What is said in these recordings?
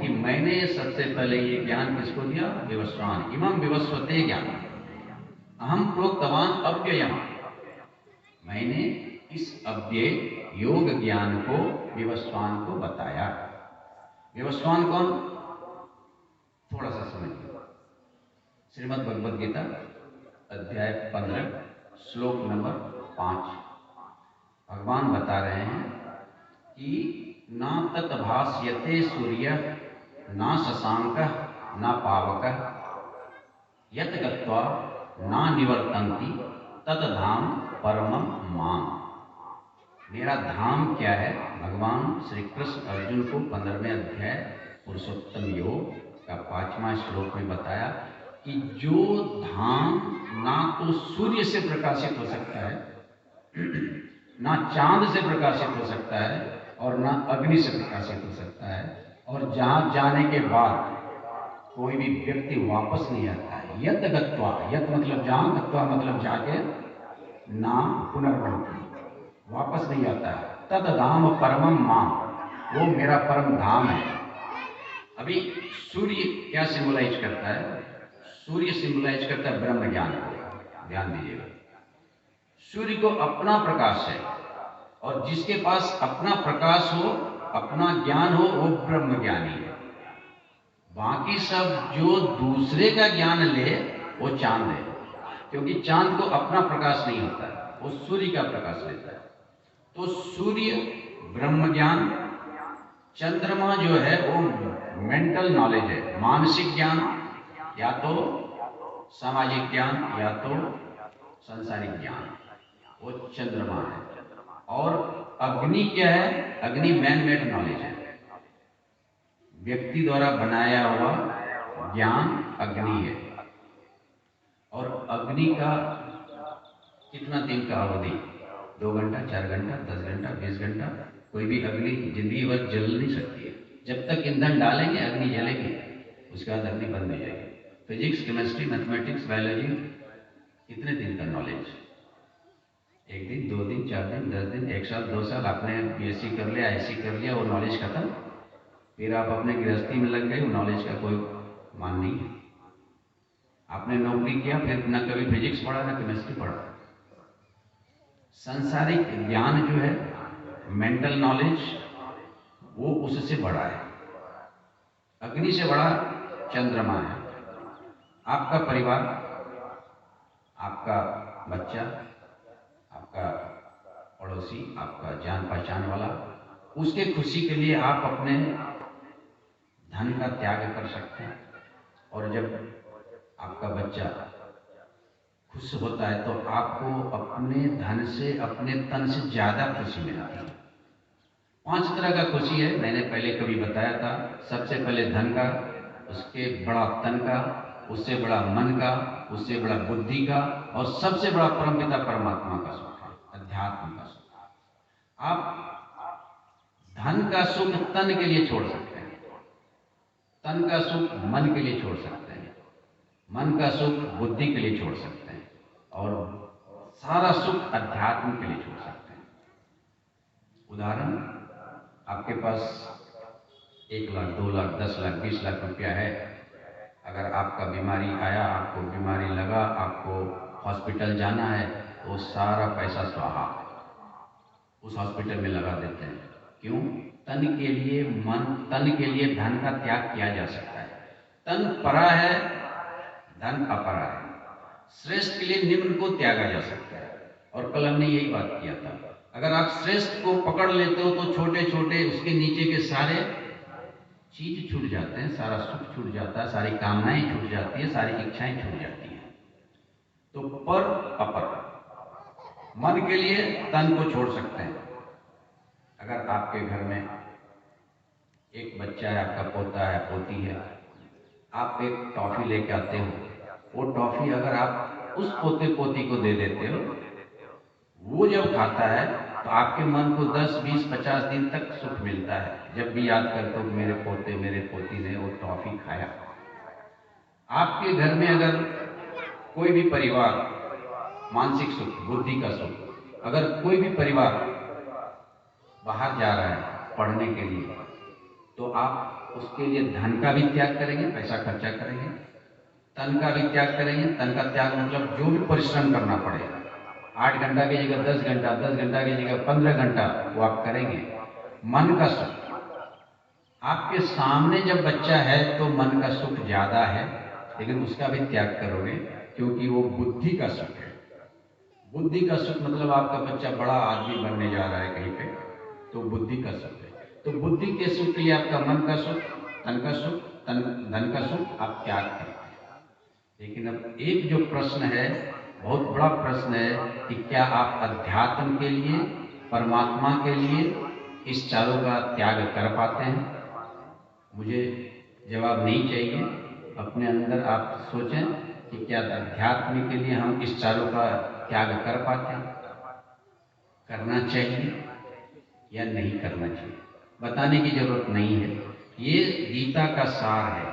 कि मैंने सबसे पहले ये ज्ञान किसको दिया? विवस्वान। इमं विवस्वते ज्ञान अहम प्रोक्तवान अव्ययम। मैंने इस अव्यय योग ज्ञान को विवस्वान को बताया। विवस्वान कौन? थोड़ा सा समझिए। श्रीमद् भगवद गीता अध्याय 15 श्लोक नंबर 5 भगवान बता रहे हैं कि ना तत् भास्यते सूर्य ना शशांकः ना पावकः यत् गत्वा ना निवर्तन्ति तत् धाम परमं माम। मेरा धाम क्या है? भगवान श्री कृष्ण अर्जुन को 15वें अध्याय पुरुषोत्तम योग का 5वां श्लोक में बताया कि जो धाम ना तो सूर्य से प्रकाशित हो सकता है, ना चांद से प्रकाशित हो सकता है और ना अग्नि से प्रकाशित हो सकता है, और जहां जाने के बाद कोई भी व्यक्ति वापस नहीं आता है। यत गत्वा, यत मतलब जहां, गत्वा मतलब जाके, ना पुनर्भूति, वापस नहीं आता है। तद धाम परमम माम, वो मेरा परम धाम है। अभी सूर्य क्या सिंबलाइज करता है? सूर्य सिंबलाइज करता है ब्रह्म ज्ञान को। ध्यान दीजिएगा, सूर्य को अपना प्रकाश है, और जिसके पास अपना प्रकाश हो, अपना ज्ञान हो, वो ब्रह्म ज्ञानी है। बाकी सब जो दूसरे का ज्ञान ले वो चांद है, क्योंकि चांद को अपना प्रकाश नहीं होता है, वो सूर्य का प्रकाश लेता है। तो सूर्य ब्रह्म ज्ञान, चंद्रमा जो है वो मेंटल नॉलेज है, मानसिक ज्ञान, या तो सामाजिक ज्ञान या तो सांसारिक ज्ञान, वो चंद्रमा है। और अग्नि क्या है? अग्नि मैन मेड नॉलेज है, व्यक्ति द्वारा बनाया हुआ ज्ञान अग्नि है। और अग्नि का कितना दिन का अवधि? 2 घंटा, 4 घंटा, 10 घंटा, 20 घंटा। कोई भी अग्नि जिंदगी भर जल नहीं सकती है। जब तक ईंधन डालेंगे अग्नि जलेगी, उसके बाद अग्नि बंद हो जाएगी। फिजिक्स, केमिस्ट्री, मैथमेटिक्स, बायोलॉजी, कितने दिन का नॉलेज? 1 दिन, 2 दिन, 4 दिन, 10 दिन, 1 साल, 2 साल। आपने बीएससी कर लिया, आईएससी कर लिया, वो नॉलेज खत्म। फिर आप अपने गृहस्थी में लग गए, वो नॉलेज का कोई मान नहीं है। आपने नौकरी किया, फिर न कभी फिजिक्स पढ़ा न केमिस्ट्री पढ़ा। सांसारिक ज्ञान जो है, मेंटल नॉलेज, वो उससे बड़ा है। अग्नि से बड़ा चंद्रमा है। आपका परिवार, आपका बच्चा, आपका पड़ोसी, आपका जान पहचान वाला, उसके खुशी के लिए आप अपने धन का त्याग कर सकते हैं। और जब आपका बच्चा खुश होता है तो आपको अपने धन से, अपने तन से ज्यादा खुशी मिलती है। 5 तरह का खुशी है, मैंने पहले कभी बताया था। सबसे पहले धन का, उसके बड़ा तन का, उससे बड़ा मन का, उससे बड़ा बुद्धि का, और सबसे बड़ा परमपिता परमात्मा का सुख है, अध्यात्म का सुख। आप धन का सुख तन के लिए छोड़ सकते हैं, तन का सुख मन के लिए छोड़ सकते हैं, मन का सुख बुद्धि के लिए छोड़ सकते हैं, और सारा सुख अध्यात्म के लिए छोड़ सकते हैं। उदाहरण, आपके पास 1 लाख, 2 लाख, 10 लाख, 20 लाख रुपया है। अगर आपका बीमारी आया, आपको बीमारी लगा, आपको हॉस्पिटल जाना है, तो सारा पैसा स्वाहा उस हॉस्पिटल में लगा देते हैं। क्यों? तन के लिए, मन, तन के लिए धन का त्याग किया जा सकता है। तन परा है, धन अपरा है। श्रेष्ठ के लिए निम्न को त्यागा जा सकता है, और कल हमने यही बात किया था। अगर आप श्रेष्ठ को पकड़ लेते हो तो छोटे छोटे उसके नीचे के सारे चीज छूट जाते हैं, सारा सुख छूट जाता है, सारी कामनाएं छूट जाती है, सारी इच्छाएं छूट जाती हैं। तो पर अपर, मन के लिए तन को छोड़ सकते हैं। अगर आपके घर में एक बच्चा है, आपका पोता है, पोती है, आप एक टॉफी लेके आते हो, वो टॉफी अगर आप उस पोते पोती को दे देते हो, वो जब खाता है तो आपके मन को 10, 20, 50 दिन तक सुख मिलता है। जब भी याद करते हो मेरे पोते, मेरे पोती ने वो टॉफी खाया। आपके घर में अगर कोई भी परिवार, मानसिक सुख, बुद्धि का सुख, अगर कोई भी परिवार बाहर जा रहा है पढ़ने के लिए, तो आप उसके लिए धन का भी त्याग करेंगे, पैसा खर्चा करेंगे, तन का भी त्याग करेंगे। तन का त्याग मतलब जो भी परिश्रम करना पड़ेगा, 8 घंटा की जगह 10 घंटा, 10 घंटा की जगह 15 घंटा वो आप करेंगे। मन का सुख, आपके सामने जब बच्चा है तो मन का सुख ज्यादा है, लेकिन उसका भी त्याग करोगे क्योंकि वो बुद्धि का सुख है। बुद्धि का सुख मतलब आपका बच्चा बड़ा आदमी बनने जा रहा है कहीं पे, तो बुद्धि का सुख है। तो बुद्धि के सुख के लिए आपका मन का सुख, तन का सुख, धन का सुख आप त्याग करते हैं। लेकिन अब एक जो प्रश्न है, बहुत बड़ा प्रश्न है कि क्या आप अध्यात्म के लिए, परमात्मा के लिए इस चारों का त्याग कर पाते हैं? मुझे जवाब नहीं चाहिए। अपने अंदर आप सोचें कि क्या अध्यात्म के लिए हम इस चारों का त्याग कर पाते हैं? करना चाहिए या नहीं करना चाहिए? बताने की जरूरत नहीं है, ये गीता का सार है।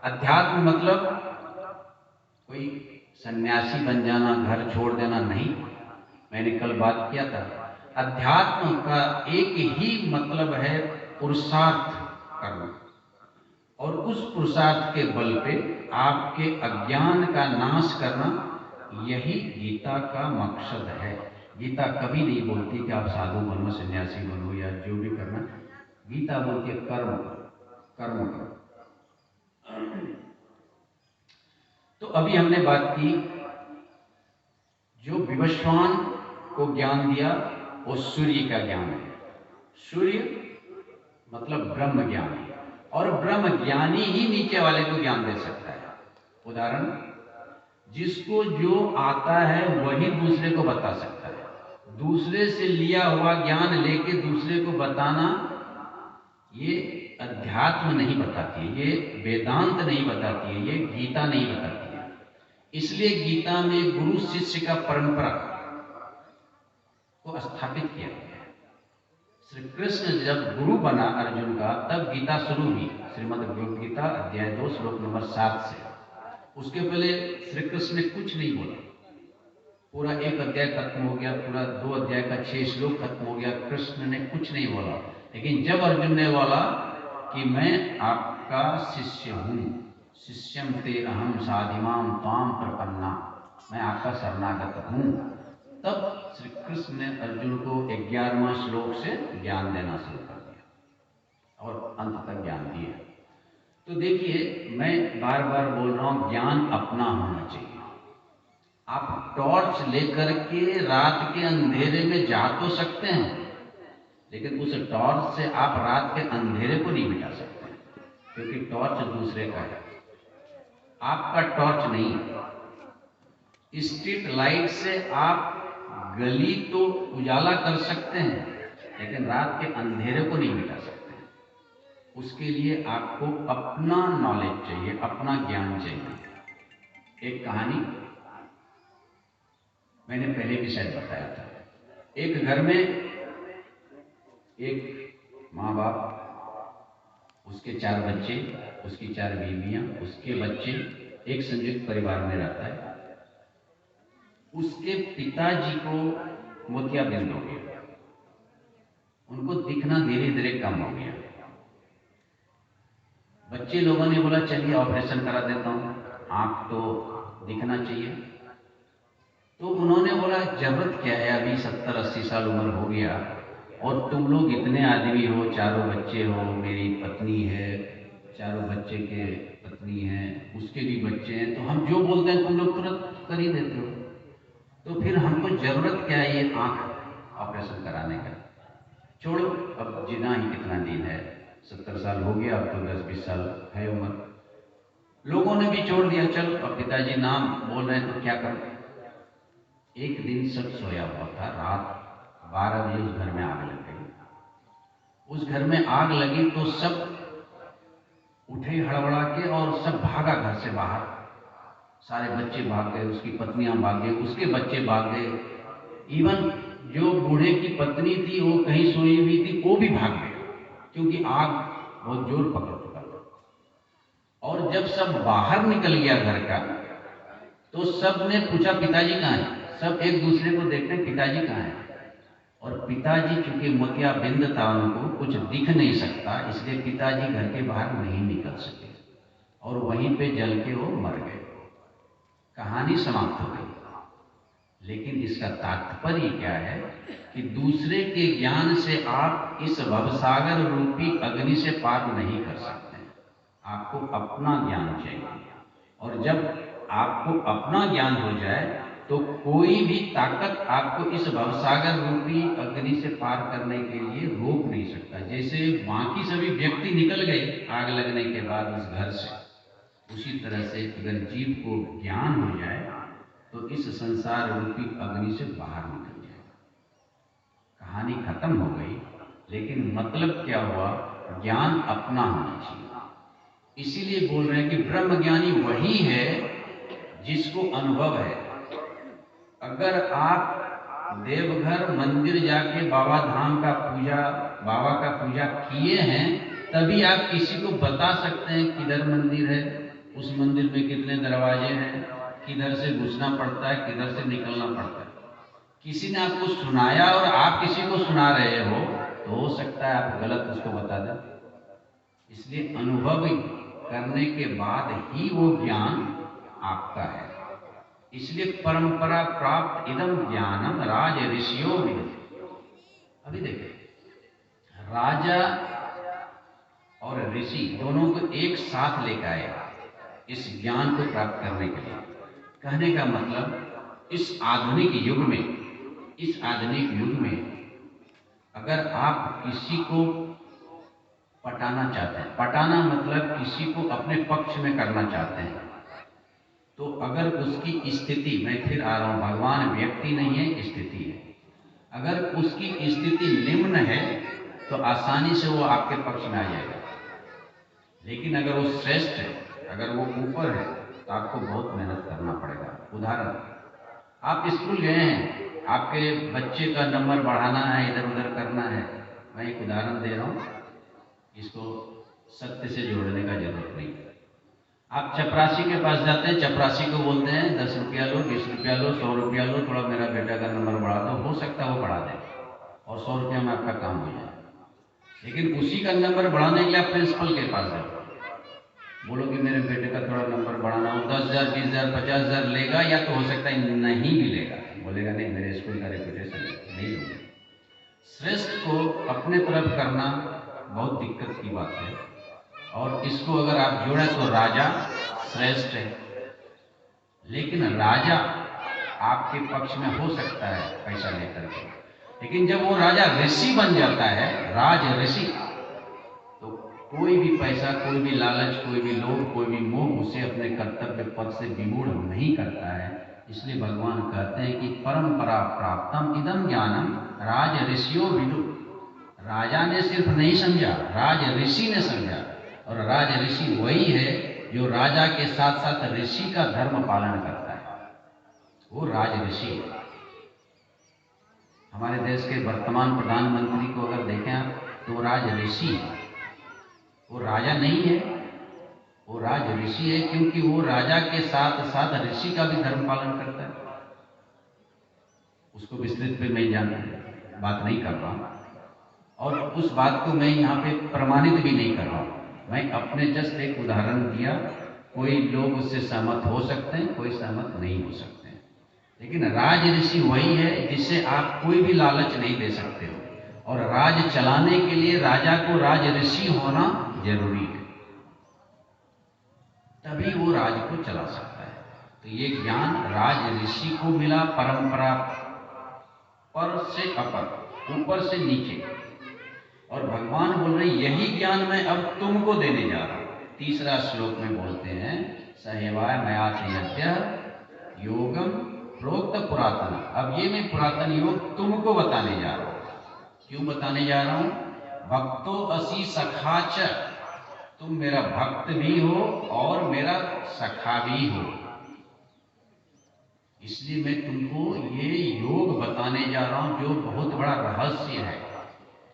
अध्यात्म मतलब कोई सन्यासी बन जाना, घर छोड़ देना नहीं। मैंने कल बात किया था, अध्यात्म का एक ही मतलब है पुरुषार्थ करना, और उस पुरुषार्थ के बल पे आपके अज्ञान का नाश करना, यही गीता का मकसद है। गीता कभी नहीं बोलती कि आप साधु बनो, सन्यासी बनो या जो भी करना। गीता बोलती है कर्म करो, कर्म करो। तो अभी हमने बात की, जो विवस्वान को ज्ञान दिया वो सूर्य का ज्ञान है। सूर्य मतलब ब्रह्म ज्ञानी, और ब्रह्म ज्ञानी ही नीचे वाले को ज्ञान दे सकता है। उदाहरण, जिसको जो आता है वही दूसरे को बता सकता है। दूसरे से लिया हुआ ज्ञान लेके दूसरे को बताना, ये अध्यात्म नहीं बताती है, ये वेदांत नहीं बताती है, ये गीता नहीं बताती है। इसलिए गीता में गुरु शिष्य का परंपरा को स्थापित किया गया है। श्री कृष्ण जब गुरु बना अर्जुन का, तब गीता शुरू हुई। श्रीमद् भगवद गीता अध्याय 2 श्लोक नंबर 7 से। उसके पहले श्री कृष्ण ने कुछ नहीं बोला। पूरा 1 अध्याय खत्म हो गया, पूरा 2 अध्याय का 6 श्लोक खत्म हो गया, कृष्ण ने कुछ नहीं बोला। लेकिन जब अर्जुन ने बोला कि मैं आपका शिष्य हूं, शिष्यम ते अहम साधिमाम त्वाम प्रपन्ना, मैं आपका शरणागत हूं, तब श्री कृष्ण ने अर्जुन को 11वां श्लोक से ज्ञान देना शुरू कर दिया और अंत तक ज्ञान दिया। तो देखिए, मैं बार बार बोल रहा हूं, ज्ञान अपना होना चाहिए। आप टॉर्च लेकर के रात के अंधेरे में जा तो सकते हैं, लेकिन उस टॉर्च से आप रात के अंधेरे को नहीं मिटा सकते, क्योंकि टॉर्च दूसरे का है, आपका टॉर्च नहीं है। स्ट्रीट लाइट से आप गली तो उजाला कर सकते हैं, लेकिन रात के अंधेरे को नहीं मिटा सकते। उसके लिए आपको अपना नॉलेज चाहिए, अपना ज्ञान चाहिए। एक कहानी मैंने पहले भी शायद बताया था। एक घर में एक माँ बाप, उसके 4 बच्चे, उसकी 4 बीवियां, उसके बच्चे, एक संयुक्त परिवार में रहता है। उसके पिताजी को मोतियाबिंद हो गया, उनको दिखना धीरे धीरे कम हो गया। बच्चे लोगों ने बोला चलिए ऑपरेशन करा देता हूं, आंख तो दिखना चाहिए। तो उन्होंने बोला जरूरत क्या है, अभी 70-80 साल उम्र हो गया और तुम लोग इतने आदमी हो, 4 बच्चे हो, मेरी पत्नी है, 4 बच्चे के पत्नी है, उसके भी बच्चे हैं, तो हम जो बोलते हैं तुम लोग तुरंत कर ही देते हो, तो फिर हमको जरूरत क्या है ये आंख ऑपरेशन कराने का? छोड़ो, अब जीना ही कितना दिन है, 70 साल हो गया, अब तो 10-20 साल है उम्र। लोगों ने भी छोड़ दिया, चलो अब पिताजी नाम बोल रहे हैं तो क्या करो। एक दिन सब सोया हुआ था, रात 12 बजे उस घर में आग लग गई। उस घर में आग लगी तो सब उठे हड़बड़ा के और सब भागा घर से बाहर। सारे बच्चे भाग गए, उसकी पत्नियां भाग गई, उसके बच्चे भाग गए, इवन जो बूढ़े की पत्नी थी वो कहीं सोई हुई थी, वो भी भाग गए, क्योंकि आग बहुत जोर पकड़ चुका था। और जब सब बाहर निकल गया घर का, तो सब ने पूछा पिताजी कहाँ है। सब एक दूसरे को देखते हैं पिताजी कहाँ है, और पिताजी चूंकि मोतियाबिंद था, उनको कुछ दिख नहीं सकता, इसलिए पिताजी घर के बाहर नहीं निकल सके और वहीं पे जल के वो मर गए। कहानी समाप्त हो गई। लेकिन इसका तात्पर्य क्या है कि दूसरे के ज्ञान से आप इस भवसागर रूपी अग्नि से पार नहीं कर सकते। आपको अपना ज्ञान चाहिए, और जब आपको अपना ज्ञान हो जाए तो कोई भी ताकत आपको इस भवसागर रूपी अग्नि से पार करने के लिए रोक नहीं सकता। जैसे बाकी सभी व्यक्ति निकल गए आग लगने के बाद उस घर से, उसी तरह से अगर जीव को ज्ञान हो जाए तो इस संसार रूपी अग्नि से बाहर निकल जाएगा। कहानी खत्म हो गई, लेकिन मतलब क्या हुआ? ज्ञान अपना होना चाहिए। इसीलिए बोल रहे हैं कि ब्रह्म ज्ञानी वही है जिसको अनुभव है। अगर आप देवघर मंदिर जाके बाबा धाम का पूजा, बाबा का पूजा किए हैं, तभी आप किसी को बता सकते हैं किधर मंदिर है, उस मंदिर में कितने दरवाजे हैं, किधर से घुसना पड़ता है, किधर से निकलना पड़ता है। किसी ने आपको सुनाया और आप किसी को सुना रहे हो तो हो सकता है आप गलत उसको बता दें। इसलिए अनुभव करने के बाद ही वो ज्ञान आपका है। इसलिए परंपरा प्राप्त इदम ज्ञानम राज ऋषियों में। अभी देखिए, राजा और ऋषि दोनों को एक साथ लेकर आए इस ज्ञान को प्राप्त करने के लिए। कहने का मतलब इस आधुनिक युग में अगर आप किसी को पटाना चाहते हैं, पटाना मतलब किसी को अपने पक्ष में करना चाहते हैं, तो अगर उसकी स्थिति, मैं फिर आ रहा हूं, भगवान व्यक्ति नहीं है, स्थिति है। अगर उसकी स्थिति निम्न है तो आसानी से वो आपके पक्ष में आ जाएगा। लेकिन अगर वो श्रेष्ठ है, अगर वो ऊपर है, तो आपको बहुत मेहनत करना पड़ेगा। उदाहरण, आप स्कूल गए हैं, आपके बच्चे का नंबर बढ़ाना है, इधर उधर करना है। मैं एक उदाहरण दे रहा हूं, इसको सत्य से जोड़ने का जरूरत नहीं। आप चपरासी के पास जाते हैं, चपरासी को बोलते हैं 10 रुपया लो, 20 रुपया लो, 100 रुपया लो, थोड़ा मेरा बेटा का नंबर बढ़ा दो। हो सकता है वो बढ़ा दे और 100 रुपया में आपका काम हो जाए। लेकिन उसी का नंबर बढ़ाने के लिए आप प्रिंसिपल के पास जाओ, बोलो कि मेरे बेटे का थोड़ा नंबर बढ़ाना हो, 10,000, 20,000, 50,000 लेगा, या तो हो सकता है नहीं भी लेगा, बोलेगा नहीं मेरे स्कूल का रेपुटेशन नहीं होगा। श्रेष्ठ को अपने तरफ करना बहुत दिक्कत की बात है, और इसको अगर आप जोड़ें तो राजा श्रेष्ठ है। लेकिन राजा आपके पक्ष में हो सकता है पैसा लेकर के, लेकिन जब वो राजा ऋषि बन जाता है, राज ऋषि, तो कोई भी पैसा, कोई भी लालच, कोई भी लोभ, कोई भी मोह उसे अपने कर्तव्य पद से विमूढ़ नहीं करता है। इसलिए भगवान कहते हैं कि परंपरा प्राप्तम इदम ज्ञानम राज ऋषियों विदु। राजा ने सिर्फ नहीं समझा, राज ऋषि ने समझा। और राज ऋषि वही है जो राजा के साथ साथ ऋषि का धर्म पालन करता है, वो राज ऋषि है। हमारे देश के वर्तमान प्रधानमंत्री को अगर देखें आप, तो वो राज ऋषि है। वो राजा नहीं है, वो राज ऋषि है, क्योंकि वो राजा के साथ साथ ऋषि का भी धर्म पालन करता है। उसको विस्तृत पे मैं बात नहीं कर रहा, और उस बात को मैं यहाँ पे प्रमाणित भी नहीं कर रहा। मैं अपने जस्ट एक उदाहरण दिया। कोई लोग उससे सहमत हो सकते हैं, कोई सहमत नहीं हो सकते हैं, लेकिन राज ऋषि वही है जिससे आप कोई भी लालच नहीं दे सकते हो। और राज चलाने के लिए राजा को राज ऋषि होना जरूरी है, तभी वो राज को चला सकता है। तो ये ज्ञान राज ऋषि को मिला, परंपरा पर से अपर, ऊपर से नीचे। और भगवान बोल रहे यही ज्ञान मैं अब तुमको देने जा रहा हूं। तीसरा श्लोक में बोलते हैं, सहेवाय मयाति यज्ञ योगम प्रोक्त पुरातन। अब ये मैं पुरातन योग तुमको बताने जा रहा हूं। क्यों बताने जा रहा हूं? भक्तो असी सखा च, तुम मेरा भक्त भी हो और मेरा सखा भी हो, इसलिए मैं तुमको ये योग बताने जा रहा हूं जो बहुत बड़ा रहस्य है।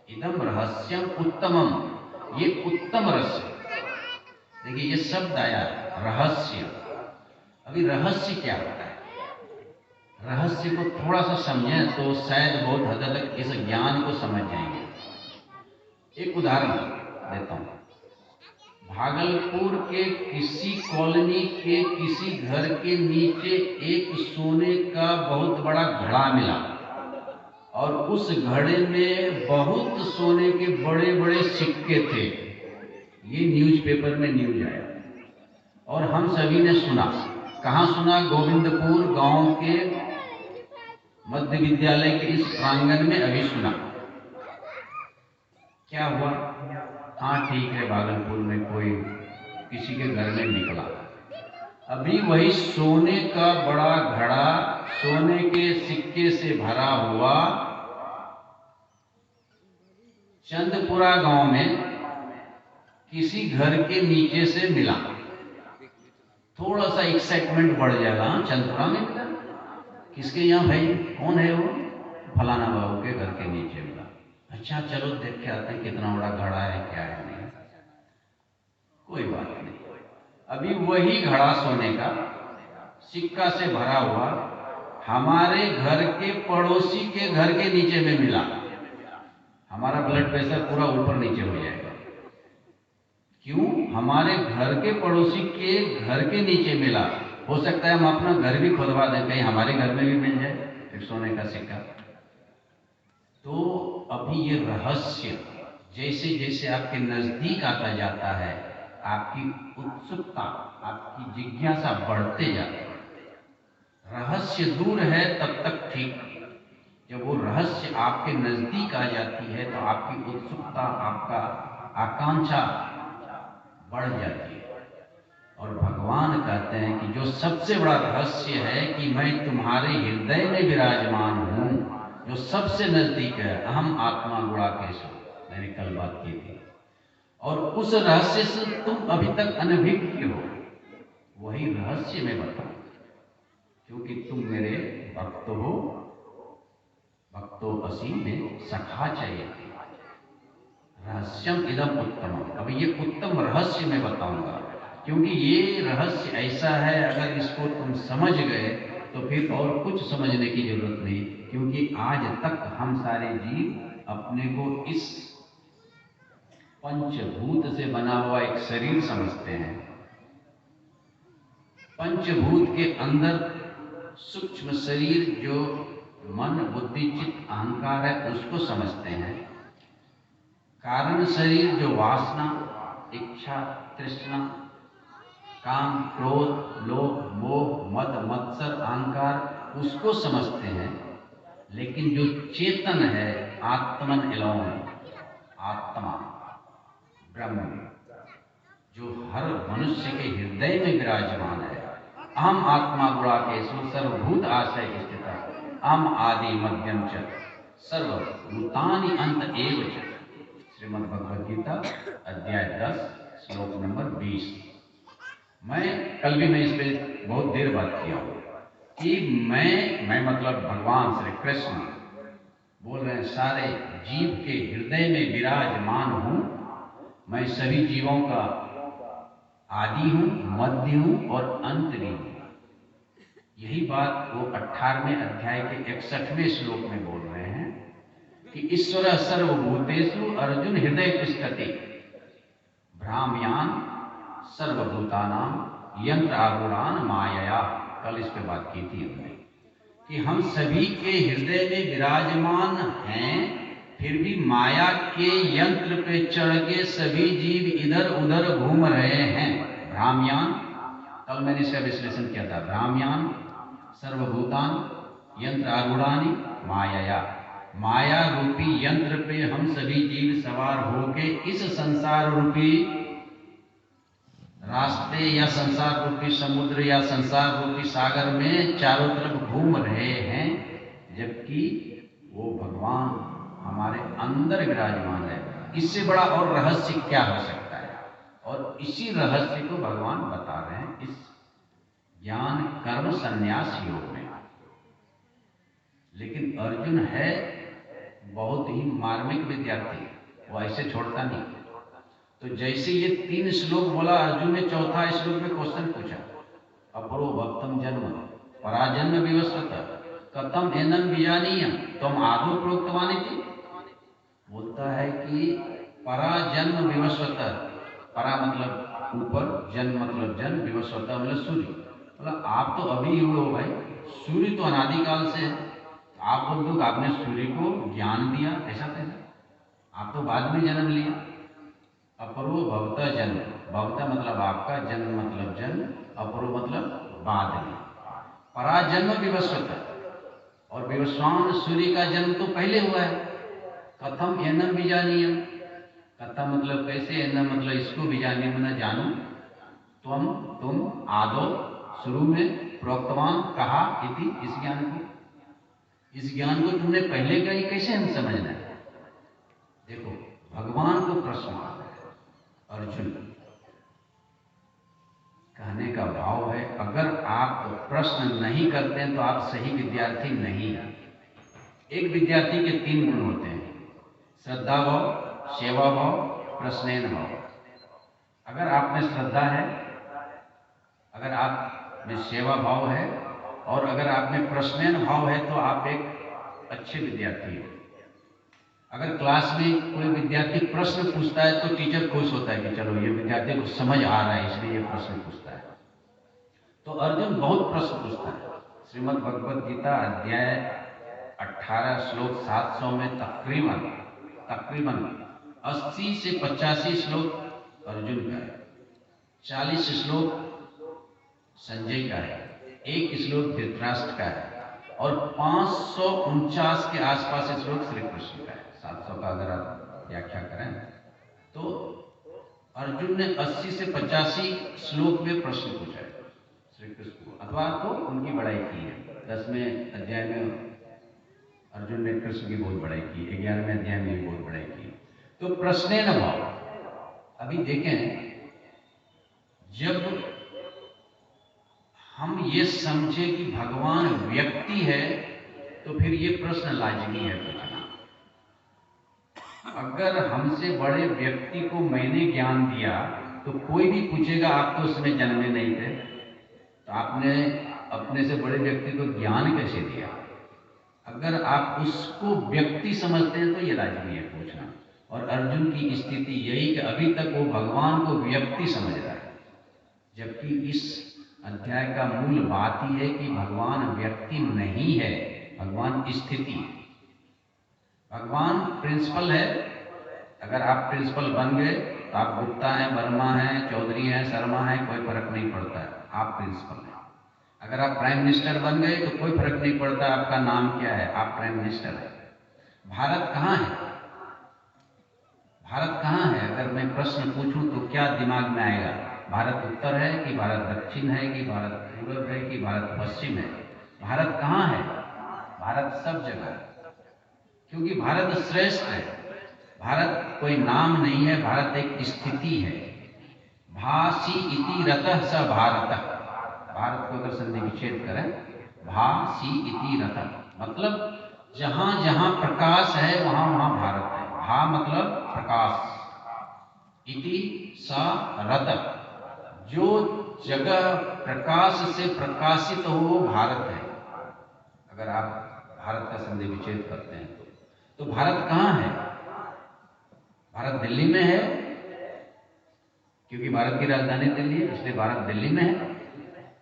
इदम रहस्यम उत्तमम, ये उत्तम रहस्य। देखिए ये शब्द आया रहस्य। अभी रहस्य क्या होता है? रहस्य को थोड़ा सा समझें तो शायद बहुत हद तक इस ज्ञान को समझ जाएंगे। एक उदाहरण देता हूँ। भागलपुर के किसी कॉलोनी के किसी घर के नीचे एक सोने का बहुत बड़ा घड़ा मिला और उस घड़े में बहुत सोने के बड़े बड़े सिक्के थे। ये न्यूज़पेपर में न्यूज आया और हम सभी ने सुना। कहाँ सुना? गोविंदपुर गांव के मध्य विद्यालय के इस प्रांगण में अभी सुना। क्या हुआ? हाँ ठीक है, भागलपुर में कोई किसी के घर में निकला। अभी वही सोने का बड़ा घड़ा सोने के सिक्के से भरा हुआ चंदपुरा गांव में किसी घर के नीचे से मिला। थोड़ा सा एक्साइटमेंट बढ़ जाएगा। चंदपुरा में मिला, किसके यहाँ भाई? कौन है वो? फलाना बाबू के घर के नीचे मिला। अच्छा चलो देख के आते हैं कितना बड़ा घड़ा है, क्या है नहीं। कोई बात नहीं। अभी वही घड़ा सोने का सिक्का से भरा हुआ हमारे घर के पड़ोसी के घर के नीचे में मिला। हमारा ब्लड प्रेशर पूरा ऊपर नीचे हो जाएगा। क्यों? हमारे घर के पड़ोसी के घर के नीचे मिला। हो सकता है हम अपना घर भी खुदवा दें, कहीं हमारे घर में भी मिल जाए एक सोने का सिक्का। तो अभी ये रहस्य जैसे जैसे आपके नजदीक आता जाता है, आपकी उत्सुकता, आपकी जिज्ञासा बढ़ते जाती है। रहस्य दूर है तब तक ठीक, जब वो रहस्य आपके नजदीक आ जाती है तो आपकी उत्सुकता, आपका आकांक्षा बढ़ जाती है। और भगवान कहते हैं कि जो सबसे बड़ा रहस्य है कि मैं तुम्हारे हृदय में विराजमान हूँ, जो सबसे नजदीक है, अहम आत्मा गुणाकेशो, मैंने कल बात की थी। और उस रहस्य से तुम अभी तक अनभिज्ञ हो, वही रहस्य में बताऊं, क्योंकि तुम मेरे भक्त हो। भक्तो असी में सखा चाहिए। रहस्यम इदम उत्तमम। अभी ये उत्तम रहस्य मैं बताऊंगा, क्योंकि ये रहस्य ऐसा है अगर इसको तुम समझ गए तो फिर और कुछ समझने की जरूरत नहीं। क्योंकि आज तक हम सारे जीव अपने को इस पंचभूत से बना हुआ एक शरीर समझते हैं। पंचभूत के अंदर सूक्ष्म शरीर जो मन, बुद्धि, चित्त, अहंकार है उसको समझते हैं। कारण शरीर जो वासना, इच्छा, तृष्णा, काम, क्रोध, लोभ, मोह, मद, मत्सर, अहंकार, उसको समझते हैं। लेकिन जो चेतन है, आत्मन एलोन, आत्मा, ब्रह्म, जो हर मनुष्य के हृदय में विराजमान है। अहम आत्मा गुणाकेशो सर्वभूत आश्रय स्थिता, अहम आदि मध्यम च सर्वभूतानि अंत एव च। श्रीमद् भगवद गीता अध्याय 10 श्लोक नंबर 20। कल भी मैं इस पर बहुत देर बात किया हूँ कि मैं मतलब भगवान श्री कृष्ण बोल रहे हैं, सारे जीव के हृदय में विराजमान हूँ। मैं सभी जीवों का आदि हूँ, मध्य हूँ और अंत भी हूँ। यही बात वो 18वें अध्याय के 61वें श्लोक में बोल रहे हैं कि ईश्वर सर्वभूतेषु अर्जुन हृदय तिष्ठति भ्राम्यान सर्वभूतानां यंत्र आरूढ़ान मायया। कल इस पे बात की थी हमने कि हम सभी के हृदय में विराजमान हैं, फिर भी माया के यंत्र पे चढ़ के सभी जीव इधर उधर घूम रहे हैं। भ्राम्यान, कल मैंने इसका विश्लेषण किया था। भ्राम्यान सर्वभूतान यंत्र आरूढ़ानि मायया। माया रूपी यंत्र पे हम सभी जीव सवार होके इस संसार रूपी रास्ते या संसार रूपी समुद्र या संसार रूपी सागर में चारों तरफ घूम रहे हैं, जबकि वो भगवान हमारे अंदर विराजमान है। इससे बड़ा और रहस्य क्या हो सकता है? और इसी रहस्य को भगवान बता रहे हैं इस ज्ञान कर्म संन्यास योग में। लेकिन अर्जुन है बहुत ही मार्मिक विद्यार्थी, वो ऐसे छोड़ता नहीं। तो जैसे ये 3 श्लोक बोला, अर्जुन ने चौथा श्लोक में क्वेश्चन पूछा, अपरो भक्तम जन्म पराजन्म विवस्वत कथम एनम बीजानीयम तुम आदो प्रोक्तवानी थी। बोलता है कि परा जन्म विवस्वत, परा मतलब ऊपर, जन्म मतलब जन्म, विवस्वत मतलब सूर्य। मतलब आप तो अभी हुए हो भाई, सूर्य तो अनादिकाल से है। तो आप बोल दो कि आपने सूर्य को ज्ञान दिया, ऐसा कैसे? आप तो बाद में जन्म लिया। अपरो भवता जन्म, भवता मतलब आपका, जन्म मतलब जन्म, अपरो मतलब बाद में। परा जन्म विवस्वत, और विवस्वान सूर्य का जन्म तो पहले हुआ है। कथम एनम बीजानीयम, कथम मतलब कैसे, एनम मतलब इसको, बीजानीयम मतलब जानू, तुम आदो शुरू में, प्रोक्तवान कहा, इति इस ज्ञान को, इस ज्ञान को तुमने पहले कही, कैसे हम समझना है? देखो भगवान को प्रश्न आ रहा है अर्जुन, कहने का भाव है अगर आप प्रश्न नहीं करते हैं तो आप सही विद्यार्थी नहीं हैं। एक विद्यार्थी के 3 गुण होते हैं, श्रद्धा भाव, सेवा भाव, प्रश्नयन भाव। अगर आप में श्रद्धा है, अगर आप में सेवा भाव है, और अगर आप में प्रश्नयन भाव है, तो आप एक अच्छे विद्यार्थी हैं। अगर क्लास में कोई विद्यार्थी प्रश्न पूछता है तो टीचर खुश होता है कि चलो ये विद्यार्थी को समझ आ रहा है इसलिए ये प्रश्न पूछता है। तो अर्जुन बहुत प्रश्न पूछता है। श्रीमद् भगवद गीता अध्याय 18 श्लोक 700 में तकरीबन 80 से 85 श्लोक अर्जुन का है, 40 श्लोक संजय का है, 1 श्लोक धृतराष्ट्र का है, और 549 के आसपास श्लोक श्री कृष्ण का है। 700 का अगर आप व्याख्या करें तो अर्जुन ने 80 से 85 श्लोक में प्रश्न पूछा है श्री कृष्ण को, अथवा तो उनकी बड़ाई की है। 10वें अध्याय में अर्जुन ने कृष्ण की बहुत बड़ाई की, 11वें अध्याय में भी बहुत बड़ाई की। तो प्रश्न न भाव, अभी देखें, जब हम ये समझे कि भगवान व्यक्ति है तो फिर ये प्रश्न लाजमी है पूछना। अगर हमसे बड़े व्यक्ति को मैंने ज्ञान दिया तो कोई भी पूछेगा आप तो उसमें जन्मे नहीं थे, तो आपने अपने से बड़े व्यक्ति को ज्ञान कैसे दिया? अगर आप उसको व्यक्ति समझते हैं तो ये लाजमी है पूछना। और अर्जुन की स्थिति यही कि अभी तक वो भगवान को व्यक्ति समझ रहा है, जबकि इस अध्याय का मूल बात ही है कि भगवान व्यक्ति नहीं है, भगवान स्थिति है। भगवान प्रिंसिपल है। अगर आप प्रिंसिपल बन गए तो आप गुप्ता हैं, वर्मा हैं, चौधरी हैं, शर्मा हैं, कोई फर्क नहीं पड़ता है, आप प्रिंसिपल हैं। अगर आप प्राइम मिनिस्टर बन गए तो कोई फर्क नहीं पड़ता आपका नाम क्या है, आप प्राइम मिनिस्टर हैं। भारत कहाँ है? भारत कहाँ है? अगर मैं प्रश्न पूछूं तो क्या दिमाग में आएगा? भारत उत्तर है कि भारत दक्षिण है कि भारत पूर्व है कि भारत पश्चिम है? भारत कहाँ है? भारत सब जगह है, क्योंकि भारत श्रेष्ठ है। भारत कोई नाम नहीं है, भारत एक स्थिति है। भासी इति रतः स भारत, भारत को अगर संधि विच्छेद करें, भासी इति रतः मतलब जहां जहां प्रकाश है वहां वहां भारत है। भा मतलब प्रकाश, इति स रतः जो जगह प्रकाश से प्रकाशित हो वो भारत है। अगर आप भारत का संधि विच्छेद करते हैं तो भारत कहाँ है? भारत दिल्ली में है, क्योंकि भारत की राजधानी दिल्ली है इसलिए भारत दिल्ली में है?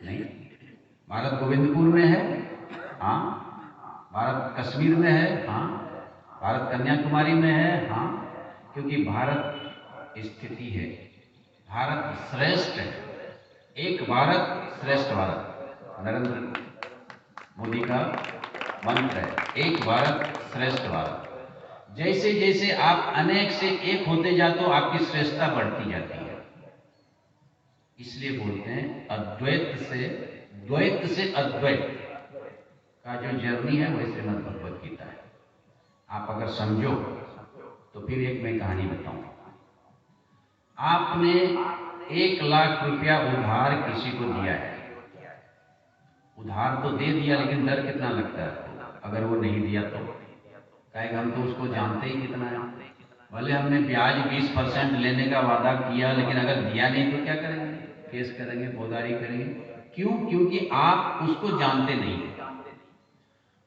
नहीं। भारत गोविंदपुर में है? हाँ। भारत कश्मीर में है? हाँ। भारत कन्याकुमारी में है? हाँ। क्योंकि भारत स्थिति है। भारत श्रेष्ठ है। एक भारत श्रेष्ठ भारत नरेंद्र मोदी का मंत्र है, एक भारत श्रेष्ठ भारत। जैसे जैसे आप अनेक से एक होते जाते हो आपकी श्रेष्ठता बढ़ती जाती है। इसलिए बोलते हैं अद्वैत से द्वैत से अद्वैत का जो जर्नी है वही श्रीमद् भगवद गीता है। आप अगर समझो तो फिर एक मैं कहानी बताऊं। आपने 1 लाख रुपया उधार किसी को दिया है, उधार तो दे दिया लेकिन डर कितना लगता है अगर वो नहीं दिया तो? कहेगा हम तो उसको जानते ही कितना है, भले हमने ब्याज 20% लेने का वादा किया लेकिन अगर दिया नहीं तो क्या करेंगे? केस करेंगे, फौजदारी करेंगे। क्यों? क्योंकि आप उसको जानते नहीं।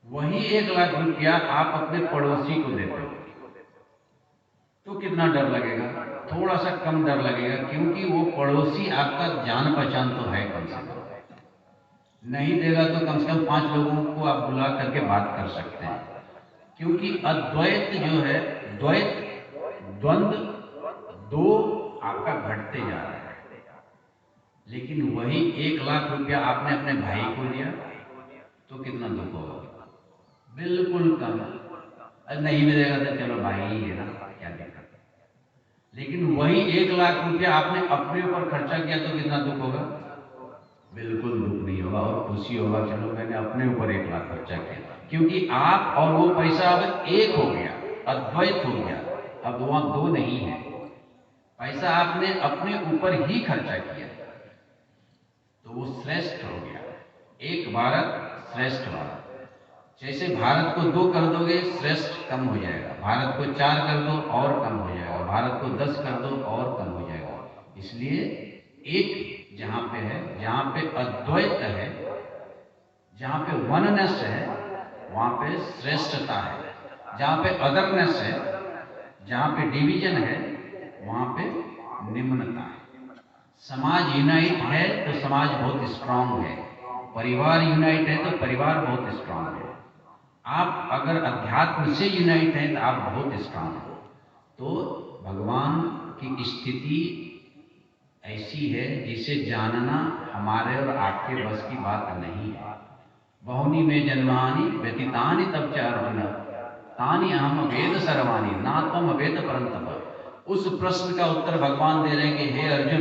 वही 1 लाख रुपया आप अपने पड़ोसी को देते हो तो कितना डर लगेगा? थोड़ा सा कम डर लगेगा, क्योंकि वो पड़ोसी आपका जान पहचान तो है कम से कम। नहीं देगा तो कम से कम 5 लोगों को आप बुला करके बात कर सकते हैं, क्योंकि अद्वैत जो है, द्वैत द्वंद दो आपका घटते जा रहा है। लेकिन वही 1 लाख रुपया आपने अपने भाई को दिया तो कितना दुख होगा? बिल्कुल कम। नहीं भी देगा तो चलो भाई ही है ना, क्या दिक्कत। लेकिन वही 1 लाख रुपया आपने अपने ऊपर खर्चा किया तो कितना दुख होगा? बिल्कुल दुख नहीं होगा, और खुशी होगा, चलो मैंने अपने ऊपर 1 लाख खर्चा किया, क्योंकि आप और वो पैसा अब एक हो गया, अद्वैत हो गया। अब वहां दो नहीं है, पैसा आपने अपने ऊपर ही खर्चा किया तो वो श्रेष्ठ हो गया। एक भारत श्रेष्ठ भारत। जैसे भारत को 2 कर दोगे श्रेष्ठ कम हो जाएगा, भारत को 4 कर दो और कम हो जाएगा, भारत को 10 कर दो और कम हो जाएगा। इसलिए एक जहां पे है, जहां पे अद्वैत है, जहां पे वननेस है, वहां पे श्रेष्ठता है। जहां पे अदरनेस है, जहां पे डिवीजन है, वहां पे निम्नता है। समाज यूनाइट है तो समाज बहुत स्ट्रांग है, परिवार यूनाइट है तो परिवार बहुत स्ट्रांग है। आप अगर अध्यात्म से यूनाइट हैं तो आप बहुत स्ट्रांग हैं। तो भगवान की स्थिति ऐसी है जिसे जानना हमारे और आपके बस की बात नहीं है। बहुनी में जन्मानि व्यतीतानि तब च अर्जुन तानि अहम वेद सर्वाणि ना त्वम वेद परंतप। उस प्रश्न का उत्तर भगवान दे रहे हैं कि हे अर्जुन,